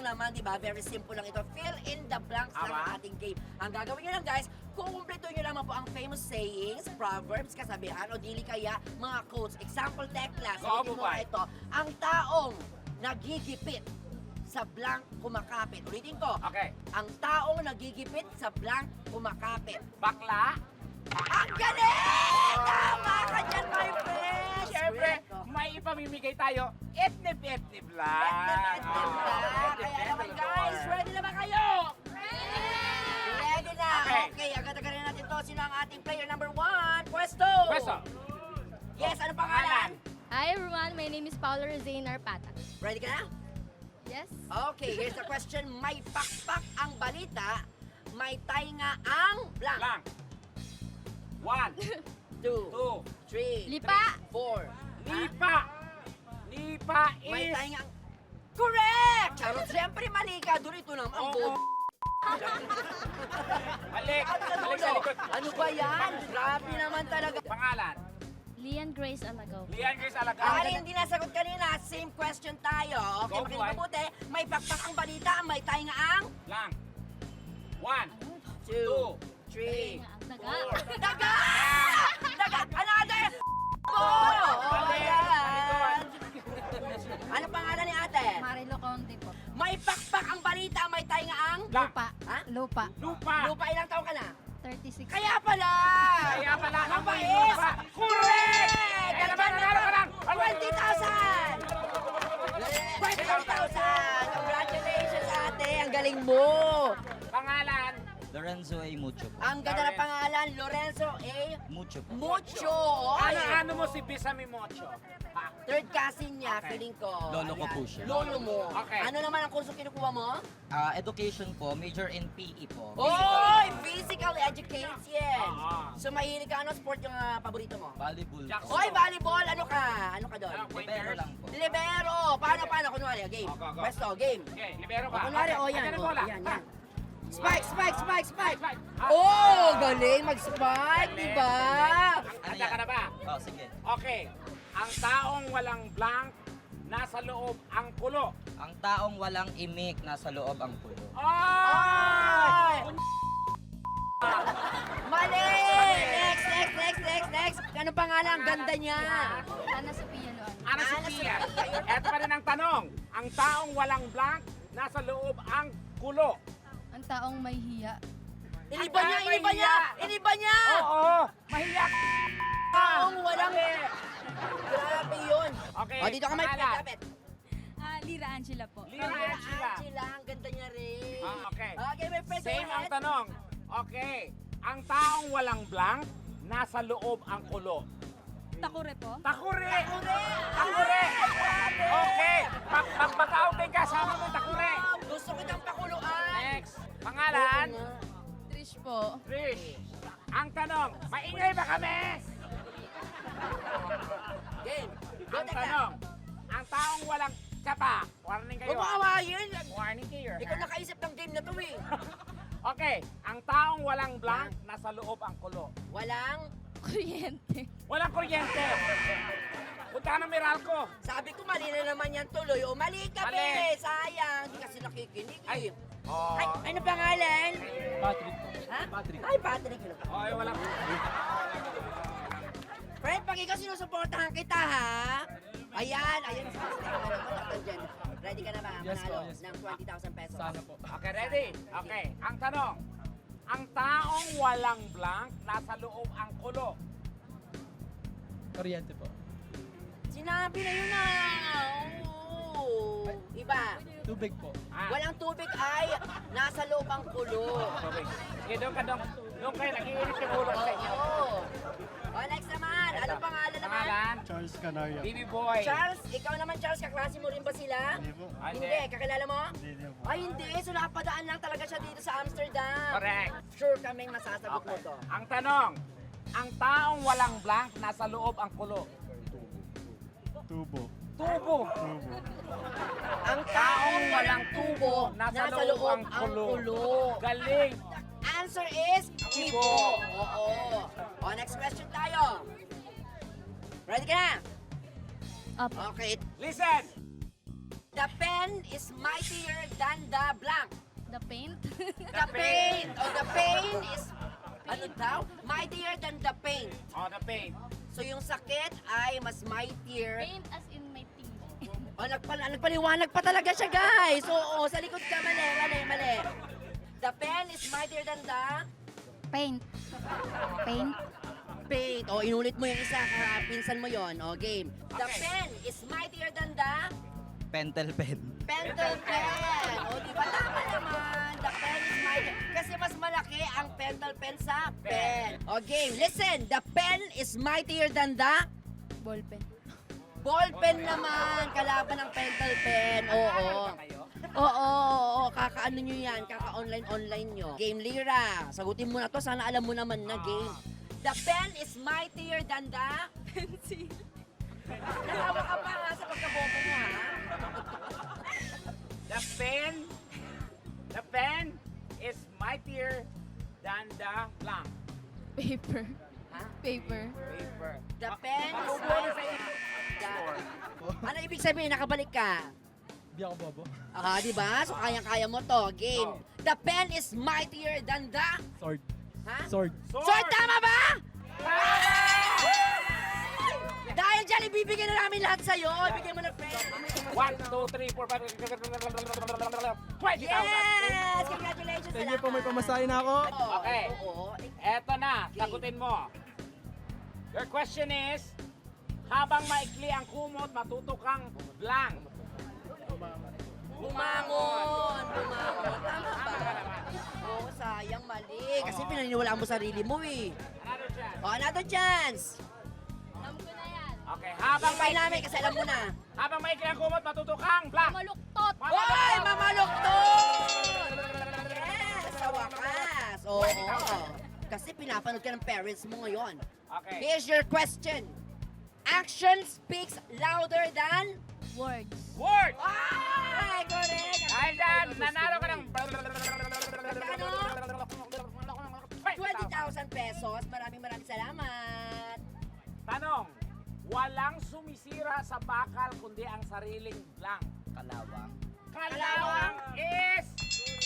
naman, di ba? Very simple lang ito. Fill in the blanks lang ang ating game. Ang gagawin nyo lang, guys, kukumpleto nyo naman po ang famous sayings, proverbs, kasabihan, o dili kaya mga quotes. Example, Tekla, sabihin mo nga ito, ang taong nagigipit sa blank kumakapit. Ulitin ko. Okay. Ang taong nagigipit sa blank kumakapit. Bakla? Ang galing! Tama ka dyan, my friend! Siyempre, may ipamimigay tayo. Etnip-etnip lang. Etnip-etnip lang. Kaya naman, guys, ready na ba kayo? Ready na. Okay, agad-agad na natin to. Sino ang ating player number 1? Pwesto! Pwesto. Yes, ano pangalan? Hi everyone, my name is Paula Rosane Arpata. Ready ka na? Yes? Okay, here's the question. May pakpak ang balita, may tainga ang blank. Lang. 1, 2, 3, 2, Lipa! 4. Lipa. Lipa is... May tainga ang... Correct! Charot, siyempre mali ka. Doon ito naman. Ang Oo. Balik. Balik sa likod. Ano ba yan? Grabe naman talaga. Pangalan? Lian Grace Alagaw. Lian Grace Alagaw. Ali, hindi nasagot kanina. Same question tayo. Okay, Go, makinig boy. mabuti. May pakpak ang balita, may tainga ang... Lang. 1, 2, 3, Tainga ang daga. 4. Daga! Daga! Another! Oh my God! Ano pangalan ni ate? Marilo Conte po. May pakpak ang balita, may tainga ang... Lang. Pa. Ha? Lupa. Lupa. Lupa, ilang taon ka na? 36. Kaya pala! Kaya pala ang amoy mais! lupa. Correct! Kaya naman, nanalo ka lang. 20,000! 20,000! Congratulations, ate! Ang galing mo! Pangalan? Lorenzo A. Mucho po. Ang ganda ng pangalan, Lorenzo A. Mucho po. Mucho! Ano mo si Bisami Mocho? Ha? Third cousin niya, Okay. feeling ko. Lolo ko Ayan. po siya. Lolo mo. Okay. Ano naman ang kurso kinukuha mo? Education po, major in PE po. Oy! Physical education! Ah. So, mahilig ka, ano sport yung paborito mo? Volleyball. Jackson. po. Oy, volleyball! Ano ka? Ano ka doon? Anong Libero lang po. Libero! Paano? Kunwari, game. Go, go. Pwesto, game. Okay, libero O, ka. kunwari, Okay. yan. Ayan ang O, bola. yan, Ha? yan. Spike! Spike. Ah. Oh, galing mag-spike, di ba? Handa ka na ba? Oh, sige. Okay. Ang taong walang blank, nasa loob ang kulo. Ang taong walang imik, nasa loob ang pulo. Ay! Mali! Next! Ano pangalan? Ang ganda niya. Ana Sophia Luan. Ana Sophia. Eto pa rin ang tanong. Ang taong walang blank, nasa loob ang kulo. Ang taong may hiya. Iniba niya! Oo. Mahiya. Taong walang... Grabe yun. Okay. O, dito ka may pangalan. pinagkapit. Lira Angela po. Lira Angela. Angela, ang ganda niya rin. Okay. Okay, my friend. Same go ang ahead. tanong. Okay. Ang taong walang blank, nasa loob ang kulo. Takure po. Takure! Takure! Okay. Pag-outing ka, sama mo yung takure. Gusto kitang pakuluan. Next. Pangalan? Oo nga. Trish po. Trish. Ang tanong, maingay ba kami? Game. Go, Ang Tekla. tanong, ang taong walang tsapa. Warning kayo. Huwag mo awayin. Warning kayo. Ikaw nakaisip ng game na to eh. Okay, ang taong walang blank, nasa loob ang kulo. Walang... Kuryente. Walang kuryente. Punta ka ng Meralco. Sabi ko mali na naman yan tuloy. O mali ka, Mali. be. Sayang. Hindi kasi nakikinig. Ay. Ay, ano pangalan? Patrick po. Ha? Patrick. Ay, Patrick. Ay, walang... Friend, pag ikaw sinusuportahan kita, ha? Ayan. Nandyan. Ready ka na ba? Yes po, Manalo yes ng 20,000 pesos. Sana po. Okay, ready? Okay, ang tanong, ang taong walang blank, nasa loob ang kulo. Kuryente po. Sinabi na yun na. Oo. Iba. Tubig po. Ah, Walang tubig ay nasa loob ang kulo. okay. Sige, doon kayo, nag-iinit yung ulo ko sa inyo. Oo. O, next naman. Anong pangalan naman? Pangalan? Charles Canario. Baby boy. Charles, ikaw naman Charles, kaklase mo rin ba sila? Hindi po. Ah, Hindi, kakilala mo? Hindi po. Ay, hindi. So, napadaan lang talaga siya dito sa Amsterdam. Correct. Sure kaming masasagot mo Okay. to. Ang tanong, ang taong walang blank, nasa loob ang kulo. Tubo. Tubo. Tubo. Ang taong walang tubo, nasa loob ang kulo. kulo. Galing. Answer is Kibo. Oo. O, next question tayo. Ready ka na? Opo. Okay. Listen. The pen is mightier than the blank. The paint. The pain. Oh, the pain is, ano daw? Mightier than the pain. Oh, the pain. So yung sakit ay mas mightier. Paint as in my teeth. Oh, nagpaliwanag pa talaga siya, guys. Oo, sa likod ka, mali. The pen is mightier than the Paint. Paint. paint. O, inulit mo yung isa, pinsan mo yon. O, game. The Okay. pen is mightier than the Pentel pen. pentel pen. O, di ba tama naman? The pen is mightier. Kasi mas malaki ang pentel pen sa pen. O, game. Listen. The pen is mightier than the Ball pen. ball pen naman. Kalaban ng pentel pen. Oo. Ba kayo? Oo. Kaka-ano nyo yan. Kaka-online nyo. Game, Lira. Sagutin mo na to. Sana alam mo naman na game. The pen is mightier than the... Pencil. Natawa ka pa ha sa pagkabobo mo ha. The pen is mightier than the blank. Paper. Ha? Paper. Paper. The pen is Makukuha sa mightier. score. Ano ibig sabihin? Nakabalik ka. Di ako bobo. Ah, di ba? So kayang-kaya mo to. Game. Oh. The pen is mightier than the... Sword. Ha? Sword. Sword, tama ba? Dahil dyan, ibibigay na namin lahat sa'yo. Ibigay mo na pen. 1, 2, 3, 4, 5, 20,000. Yes! Congratulations! Thank you po, may pamasahin na ako. Okay. Oo. Eto na, sagutin mo. Your question is, habang maikli ang kumot, matutok ang blank. Bumangon! Tama ba? Oo, sayang, mali. Kasi pinaniwalaan mo sarili mo eh. Another chance. Oh, another chance. Alam ko na yan. Okay, habang Pay namin kasi alam mo na. habang maikli ang kumot, matutok ang blank. Maluktot. Hoy! Mamaluktot! Yes! Sa wakas. Oo. Kasi pinapanood ka ng parents mo ngayon. Okay. Here's your question. Action speaks louder than... Words. Word! Ay! Correct! Dahil dyan, nanalo ka ng 20,000 pesos. Maraming salamat. Tanong, walang sumisira sa bakal kundi ang sariling blank. Kalawang. Kalawang is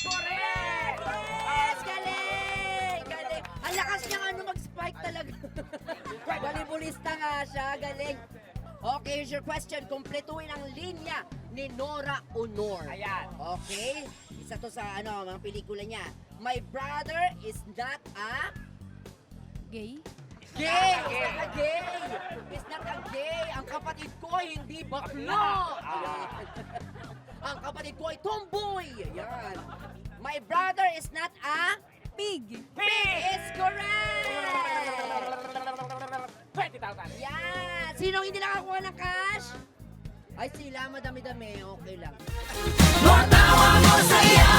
correct! Yes! Galing! Galing! Ang lakas niya ano mag-spike talaga. Volleyballista nga siya. Galing. Okay, here's your question. Kumpletuhin ang linya ni Nora Honor. Ayan. Okay? Isa to sa mga pelikula niya. My brother is not a... Gay. Gay! Is not a gay! Is not a gay! Ang kapatid ko ay hindi bakla! Ayan. Ang kapatid ko ay tomboy! Ayan. My brother is not a... Pig. Pig! Is correct! 20,000. Yan! Sinong hindi nakakuha ng cash? Ay sila, madami-dami. Okay lang. Matawa mo saya